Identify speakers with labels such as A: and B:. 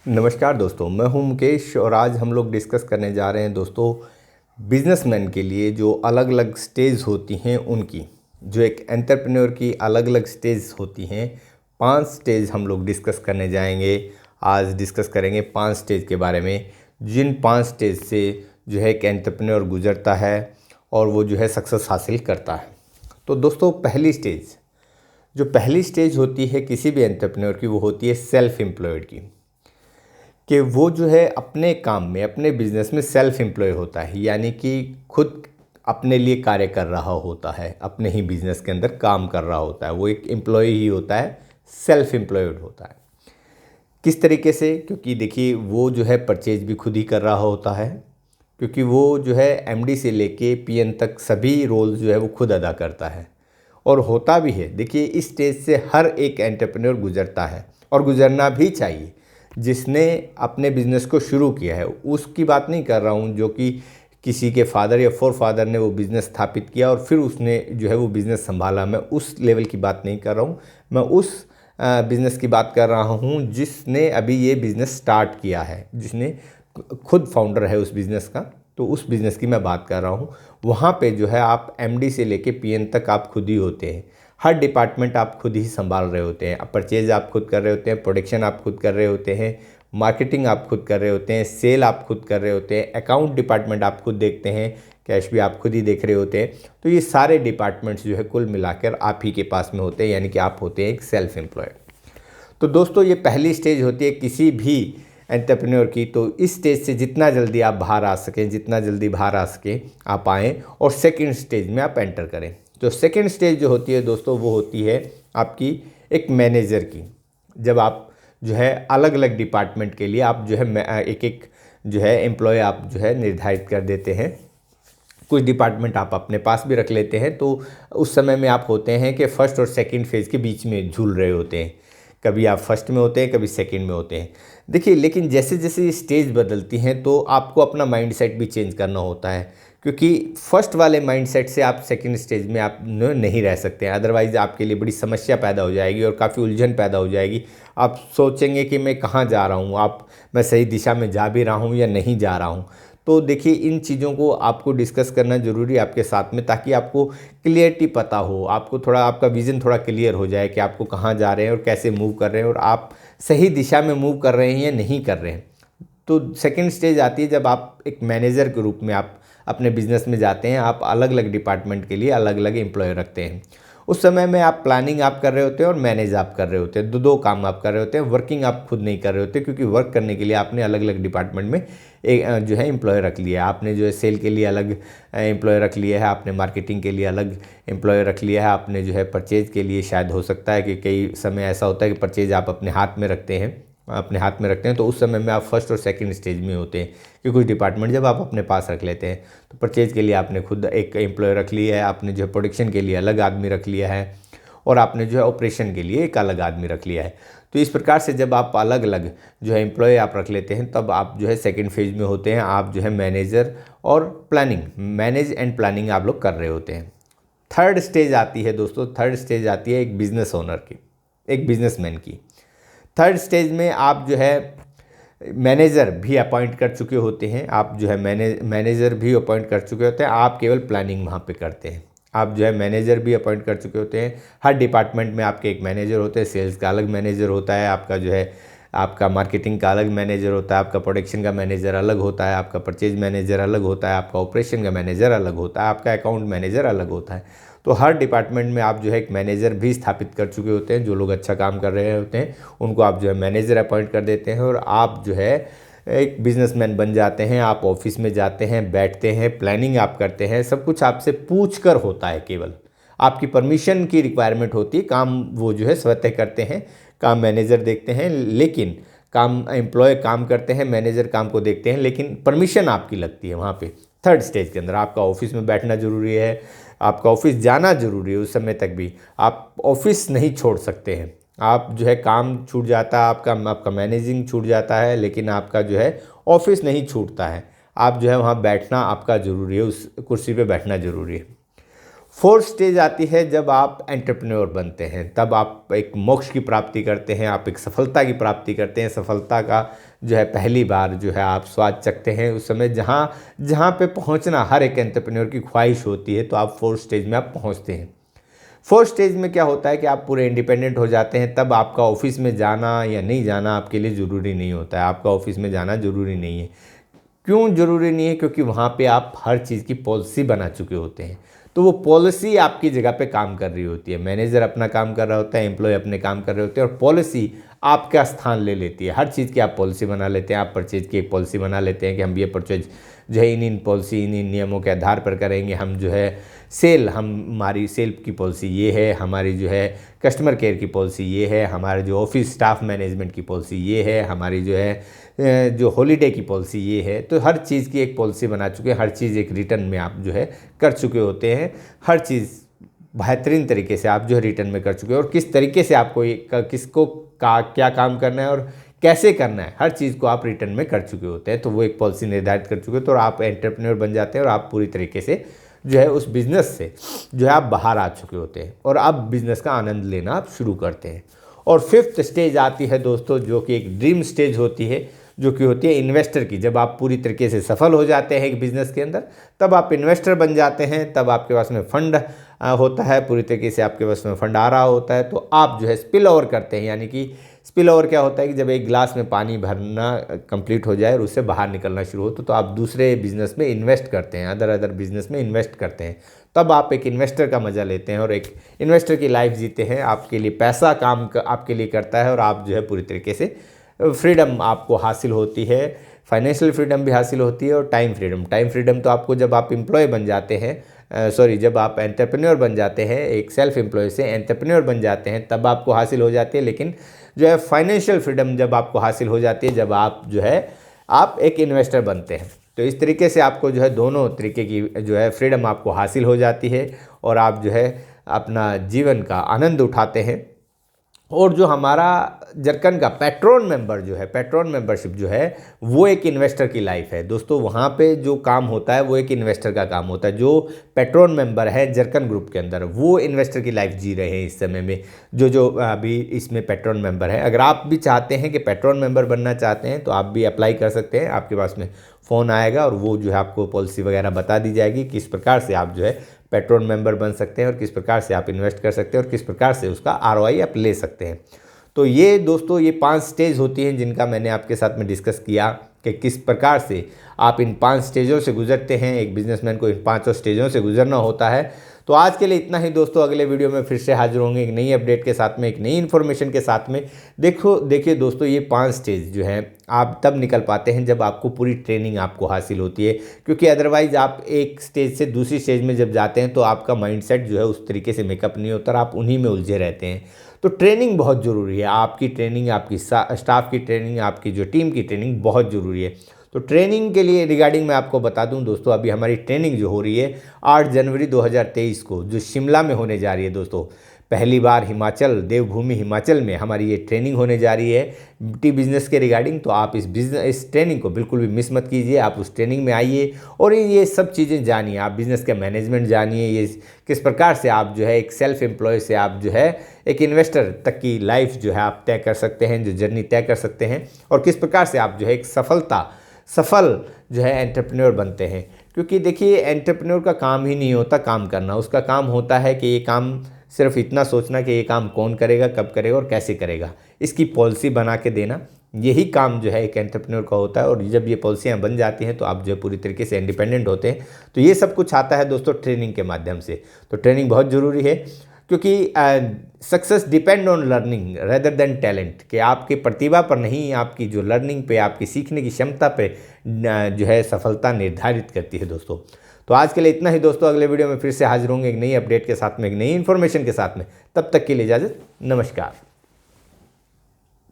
A: नमस्कार दोस्तों, मैं हूं मुकेश और आज हम लोग डिस्कस करने जा रहे हैं दोस्तों बिजनेसमैन के लिए जो अलग अलग स्टेज होती हैं उनकी, जो एक एंटरप्रेन्योर की अलग अलग स्टेज होती हैं। 5 स्टेज हम लोग डिस्कस करने जाएंगे। आज डिस्कस करेंगे 5 स्टेज के बारे में, जिन 5 स्टेज से जो है एक एंटरप्रेन्योर गुजरता है और वो जो है सक्सेस हासिल करता है। तो दोस्तों पहली स्टेज होती है किसी भी एंटरप्रेन्योर की, वो होती है सेल्फ एम्प्लॉयड की, कि वो जो है अपने काम में, अपने बिजनेस में सेल्फ एम्प्लॉय होता है, यानी कि खुद अपने लिए कार्य कर रहा होता है, अपने ही बिजनेस के अंदर काम कर रहा होता है। वो एक एम्प्लॉय ही होता है, सेल्फ एम्प्लॉयड होता है। किस तरीके से? क्योंकि देखिए वो जो है परचेज भी खुद ही कर रहा होता है, क्योंकि वो जो है एमडी से लेके पीएन तक सभी रोल जो है वो खुद अदा करता है और होता भी है। देखिए इस स्टेज से हर एक एंटरप्रेन्योर गुजरता है और गुजरना भी चाहिए। जिसने अपने बिज़नेस को शुरू किया है उसकी बात नहीं कर रहा हूँ, जो कि किसी के फादर या फोर फादर ने वो बिज़नेस स्थापित किया और फिर उसने जो है वो बिज़नेस संभाला। मैं उस लेवल की बात नहीं कर रहा हूँ, मैं उस बिज़नेस की बात कर रहा हूँ जिसने अभी ये बिज़नेस स्टार्ट किया है, जिसने खुद फाउंडर है उस बिज़नेस का। तो उस बिज़नेस की मैं बात कर रहा हूँ। वहाँ पे जो है आप एमडी से लेके पीएन तक आप खुद ही होते हैं। हर डिपार्टमेंट आप खुद ही संभाल रहे होते हैं। परचेज आप खुद कर रहे होते हैं, प्रोडक्शन आप खुद कर रहे होते हैं, मार्केटिंग आप खुद कर रहे होते हैं, सेल आप खुद कर रहे होते हैं, अकाउंट डिपार्टमेंट आप खुद देखते हैं, कैश भी आप खुद ही देख रहे होते हैं। तो ये सारे डिपार्टमेंट्स जो है कुल मिलाकर आप ही के पास में होते हैं, यानी कि आप होते हैं एक सेल्फ एम्प्लॉयड। तो दोस्तों ये पहली स्टेज होती है किसी भी एंटरप्रेन्योर की। तो इस स्टेज से जितना जल्दी आप बाहर आ सकें, जितना जल्दी बाहर आ सकें आप आएँ और सेकंड स्टेज में आप एंटर करें। तो सेकंड स्टेज जो होती है दोस्तों वो होती है आपकी एक मैनेजर की। जब आप जो है अलग अलग डिपार्टमेंट के लिए आप जो है एक एक जो है एम्प्लॉय आप जो है निर्धारित कर देते हैं। कुछ डिपार्टमेंट आप अपने पास भी रख लेते हैं। तो उस समय में आप होते हैं कि फर्स्ट और सेकंड फेज़ के बीच में झूल रहे होते हैं। कभी आप फर्स्ट में होते हैं, कभी सेकंड में होते हैं। देखिए लेकिन जैसे जैसे स्टेज बदलती हैं तो आपको अपना माइंडसेट भी चेंज करना होता है, क्योंकि फर्स्ट वाले माइंडसेट से आप सेकंड स्टेज में आप नहीं रह सकते हैं। अदरवाइज़ आपके लिए बड़ी समस्या पैदा हो जाएगी और काफ़ी उलझन पैदा हो जाएगी। आप सोचेंगे कि मैं कहाँ जा रहा हूँ, मैं सही दिशा में जा भी रहा हूँ या नहीं जा रहा हूँ। तो देखिए इन चीज़ों को आपको डिस्कस करना ज़रूरी है आपके साथ में, ताकि आपको क्लियरिटी पता हो, आपको थोड़ा आपका विज़न थोड़ा क्लियर हो जाए कि आपको कहाँ जा रहे हैं और कैसे मूव कर रहे हैं और आप सही दिशा में मूव कर रहे हैं या नहीं कर रहे हैं। तो सेकंड स्टेज आती है जब आप एक मैनेजर के रूप में आप अपने बिजनेस में जाते हैं। आप अलग अलग डिपार्टमेंट के लिए अलग अलग एम्प्लॉय रखते हैं। उस समय में आप प्लानिंग आप कर रहे होते हैं और मैनेज आप कर रहे होते हैं। दो काम आप कर रहे होते हैं। वर्किंग आप खुद नहीं कर रहे होते, क्योंकि वर्क करने के लिए आपने अलग अलग डिपार्टमेंट में एक जो है एम्प्लॉय रख लिया है। आपने जो है सेल के लिए अलग एम्प्लॉय रख लिया है, आपने मार्केटिंग के लिए अलग एम्प्लॉय रख लिया है, आपने जो है परचेज के लिए शायद हो सकता है कि कई समय ऐसा होता है कि परचेज आप अपने हाथ में रखते हैं, तो उस समय में आप फर्स्ट और सेकंड स्टेज में होते हैं। कि कुछ डिपार्टमेंट जब आप अपने पास रख लेते हैं तो परचेज के लिए आपने खुद एक एम्प्लॉय रख लिया है, आपने जो है प्रोडक्शन के लिए अलग आदमी रख लिया है और आपने जो है ऑपरेशन के लिए एक अलग आदमी रख लिया है। तो इस प्रकार से जब आप अलग अलग जो है एम्प्लॉय आप रख लेते हैं तब आप जो है सेकंड फेज में होते हैं। आप जो है मैनेजर और मैनेज एंड प्लानिंग आप लोग कर रहे होते हैं। थर्ड स्टेज आती है दोस्तों, थर्ड स्टेज आती है एक बिजनेस ओनर की, एक बिजनेसमैन की। थर्ड स्टेज में आप जो है मैनेजर भी अपॉइंट कर चुके होते हैं। आप जो है मैनेजर भी अपॉइंट कर चुके होते हैं। आप केवल प्लानिंग वहाँ पे करते हैं। आप जो है मैनेजर भी अपॉइंट कर चुके होते हैं। हर डिपार्टमेंट में आपके एक मैनेजर होते हैं। सेल्स का अलग मैनेजर होता है, आपका जो है आपका मार्केटिंग का अलग मैनेजर होता है, आपका प्रोडक्शन का मैनेजर अलग होता है, आपका परचेज मैनेजर अलग होता है, आपका ऑपरेशन का मैनेजर अलग होता है, आपका अकाउंट मैनेजर अलग होता है। तो हर डिपार्टमेंट में आप जो है एक मैनेजर भी स्थापित कर चुके होते हैं। जो लोग अच्छा काम कर रहे होते हैं उनको आप जो है मैनेजर अपॉइंट कर देते हैं और आप जो है एक बिजनेसमैन बन जाते हैं। आप ऑफिस में जाते हैं, बैठते हैं, प्लानिंग आप करते हैं, सब कुछ आपसे पूछ कर होता है। केवल आपकी परमिशन की रिक्वायरमेंट होती है। काम वो जो है स्वतः करते हैं, काम मैनेजर देखते हैं, लेकिन काम एम्प्लॉय काम करते हैं, मैनेजर काम को देखते हैं, लेकिन परमिशन आपकी लगती है वहाँ पे। थर्ड स्टेज के अंदर आपका ऑफिस में बैठना ज़रूरी है, आपका ऑफिस जाना ज़रूरी है। उस समय तक भी आप ऑफिस नहीं छोड़ सकते हैं। आप जो है काम छूट जाता है, आपका मैनेजिंग छूट जाता है, लेकिन आपका जो है ऑफिस नहीं छूटता है। आप जो है वहाँ बैठना आपका ज़रूरी है, उस कुर्सी पे बैठना ज़रूरी है। फोर्थ स्टेज आती है जब आप एंटरप्रेन्योर बनते हैं, तब आप एक मोक्ष की प्राप्ति करते हैं, आप एक सफलता की प्राप्ति करते हैं। सफलता का जो है पहली बार जो है आप स्वाद चखते हैं। उस समय जहाँ पे पहुँचना हर एक एंटरप्रेन्योर की ख्वाहिश होती है, तो आप फोर्थ स्टेज में आप पहुँचते हैं। फोर्थ स्टेज में क्या होता है कि आप पूरे इंडिपेंडेंट हो जाते हैं। तब आपका ऑफिस में जाना या नहीं जाना आपके लिए ज़रूरी नहीं होता है। आपका ऑफिस में जाना ज़रूरी नहीं है। क्यों ज़रूरी नहीं है? क्योंकि वहाँ पे आप हर चीज़ की पॉलिसी बना चुके होते हैं। तो वो पॉलिसी आपकी जगह पे काम कर रही होती है। मैनेजर अपना काम कर रहा होता है, एम्प्लॉय अपने काम कर रहे होते हैं, और पॉलिसी आपका स्थान ले लेती है। हर चीज़ की आप पॉलिसी बना लेते हैं। आप परचेज की एक पॉलिसी बना लेते हैं कि हम ये परचेज जो है इन पॉलिसी इन नियमों के आधार पर करेंगे। हम जो है हमारी सेल की पॉलिसी ये है, हमारी जो है कस्टमर केयर की पॉलिसी ये है, हमारे जो ऑफिस स्टाफ मैनेजमेंट की पॉलिसी ये है, हमारी जो है जो हॉलीडे की पॉलिसी ये है। तो हर चीज़ की एक पॉलिसी बना चुके हैं। हर चीज़ एक रिटर्न में आप जो है कर चुके होते हैं। हर चीज़ बेहतरीन तरीके से आप जो है रिटर्न में कर चुके हैं, और किस तरीके से आपको किसको क्या काम करना है और कैसे करना है, हर चीज़ को आप रिटर्न में कर चुके होते हैं। तो वो एक पॉलिसी निर्धारित कर चुके हैं, तो आप एंटरप्रेन्योर बन जाते हैं और आप पूरी तरीके से जो है उस बिज़नेस से जो है आप बाहर आ चुके होते हैं, और अब बिज़नेस का आनंद लेना आप शुरू करते हैं। और फिफ्थ स्टेज आती है दोस्तों, जो कि एक ड्रीम स्टेज होती है, जो कि होती है इन्वेस्टर की। जब आप पूरी तरीके से सफल हो जाते हैं एक बिज़नेस के अंदर, तब आप इन्वेस्टर बन जाते हैं। तब आपके पास में फंड होता है, पूरी तरीके से आपके पास में फंड आ रहा होता है, तो आप जो है स्पिल ओवर करते हैं। यानी कि स्पिल ओवर क्या होता है कि जब एक गिलास में पानी भरना कंप्लीट हो जाए और उससे बाहर निकलना शुरू हो, तो आप दूसरे बिजनेस में इन्वेस्ट करते हैं, अदर बिजनेस में इन्वेस्ट करते हैं। तब आप एक इन्वेस्टर का मज़ा लेते हैं और एक इन्वेस्टर की लाइफ जीते हैं। आपके लिए पैसा आपके लिए करता है, और आप जो है पूरी तरीके से फ्रीडम आपको हासिल होती है। फाइनेंशियल फ्रीडम भी हासिल होती है, और टाइम फ्रीडम तो आपको जब आप एम्प्लॉय बन जाते हैं, जब आप एंटरप्रेन्योर बन जाते हैं, एक सेल्फ एम्प्लॉय से एंटरप्रेन्योर बन जाते हैं, तब आपको हासिल हो जाती है। लेकिन जो है फाइनेंशियल फ्रीडम जब आपको हासिल हो जाती है, जब आप जो है आप एक इन्वेस्टर बनते हैं। तो इस तरीके से आपको जो है दोनों तरीके की जो है फ्रीडम आपको हासिल हो जाती है, और आप जो है अपना जीवन का आनंद उठाते हैं। और जो हमारा जरकन का पैट्रॉन मेंबरशिप जो है वो एक इन्वेस्टर की लाइफ है दोस्तों। वहाँ पे जो काम होता है वो एक इन्वेस्टर का काम होता है। जो पैट्रॉन मेंबर है जरकन ग्रुप के अंदर, वो इन्वेस्टर की लाइफ जी रहे हैं इस समय में, जो अभी इसमें पैट्रॉन मेंबर है। अगर आप भी चाहते हैं कि पैट्रॉन मेंबर बनना चाहते हैं, तो आप भी अप्लाई कर सकते हैं। आपके पास में फ़ोन आएगा और वो जो है आपको पॉलिसी वगैरह बता दी जाएगी, किस प्रकार से आप जो है पैट्रॉन मेंबर बन सकते हैं, और किस प्रकार से आप इन्वेस्ट कर सकते हैं, और किस प्रकार से उसका ROI आप ले सकते हैं। तो ये दोस्तों ये 5 स्टेज होती हैं जिनका मैंने आपके साथ में डिस्कस किया कि किस प्रकार से आप इन 5 स्टेजों से गुजरते हैं। एक बिजनेसमैन को इन 5 स्टेजों से गुजरना होता है। तो आज के लिए इतना ही दोस्तों। अगले वीडियो में फिर से हाजिर होंगे एक नई अपडेट के साथ में, एक नई इन्फॉर्मेशन के साथ में। देखिए दोस्तों, ये 5 स्टेज जो हैं आप तब निकल पाते हैं जब आपको पूरी ट्रेनिंग आपको हासिल होती है, क्योंकि अदरवाइज़ आप एक स्टेज से दूसरी स्टेज में जब जाते हैं तो आपका माइंडसेट जो है उस तरीके से मेकअप नहीं होता, आप उन्हीं में उलझे रहते हैं। तो ट्रेनिंग बहुत ज़रूरी है। आपकी ट्रेनिंग, आपकी स्टाफ की ट्रेनिंग, आपकी जो टीम की ट्रेनिंग बहुत ज़रूरी है। तो ट्रेनिंग के लिए रिगार्डिंग मैं आपको बता दूं दोस्तों, अभी हमारी ट्रेनिंग जो हो रही है 8 जनवरी 2023 को जो शिमला में होने जा रही है दोस्तों। पहली बार देवभूमि हिमाचल में हमारी ये ट्रेनिंग होने जा रही है टी बिज़नेस के रिगार्डिंग। तो आप इस ट्रेनिंग को बिल्कुल भी मिस मत कीजिए। आप उस ट्रेनिंग में आइए और ये सब चीज़ें जानिए। आप बिज़नेस का मैनेजमेंट जानिए, ये किस प्रकार से आप जो है एक सेल्फ एम्प्लॉय से आप जो है एक इन्वेस्टर तक की लाइफ जो है आप तय कर सकते हैं, जो जर्नी तय कर सकते हैं, और किस प्रकार से आप जो है एक सफल जो है एंटरप्रेन्योर बनते हैं। क्योंकि देखिए, एंटरप्रेन्योर का काम ही नहीं होता काम करना। उसका काम होता है कि ये काम सिर्फ इतना सोचना कि ये काम कौन करेगा, कब करेगा और कैसे करेगा, इसकी पॉलिसी बना के देना। यही काम जो है एक एंटरप्रेन्योर का होता है। और जब ये पॉलिसियाँ बन जाती हैं तो आप जो है पूरी तरीके से इंडिपेंडेंट होते हैं। तो ये सब कुछ आता है दोस्तों ट्रेनिंग के माध्यम से। तो ट्रेनिंग बहुत ज़रूरी है, क्योंकि success depend on learning rather than talent, कि आपकी प्रतिभा पर नहीं, आपकी जो लर्निंग पे, आपकी सीखने की क्षमता पे जो है सफलता निर्धारित करती है दोस्तों। तो आज के लिए इतना ही दोस्तों। अगले वीडियो में फिर से हाजिर होंगे एक नई अपडेट के साथ में, एक नई इन्फॉर्मेशन के साथ में। तब तक के लिए इजाज़त, नमस्कार।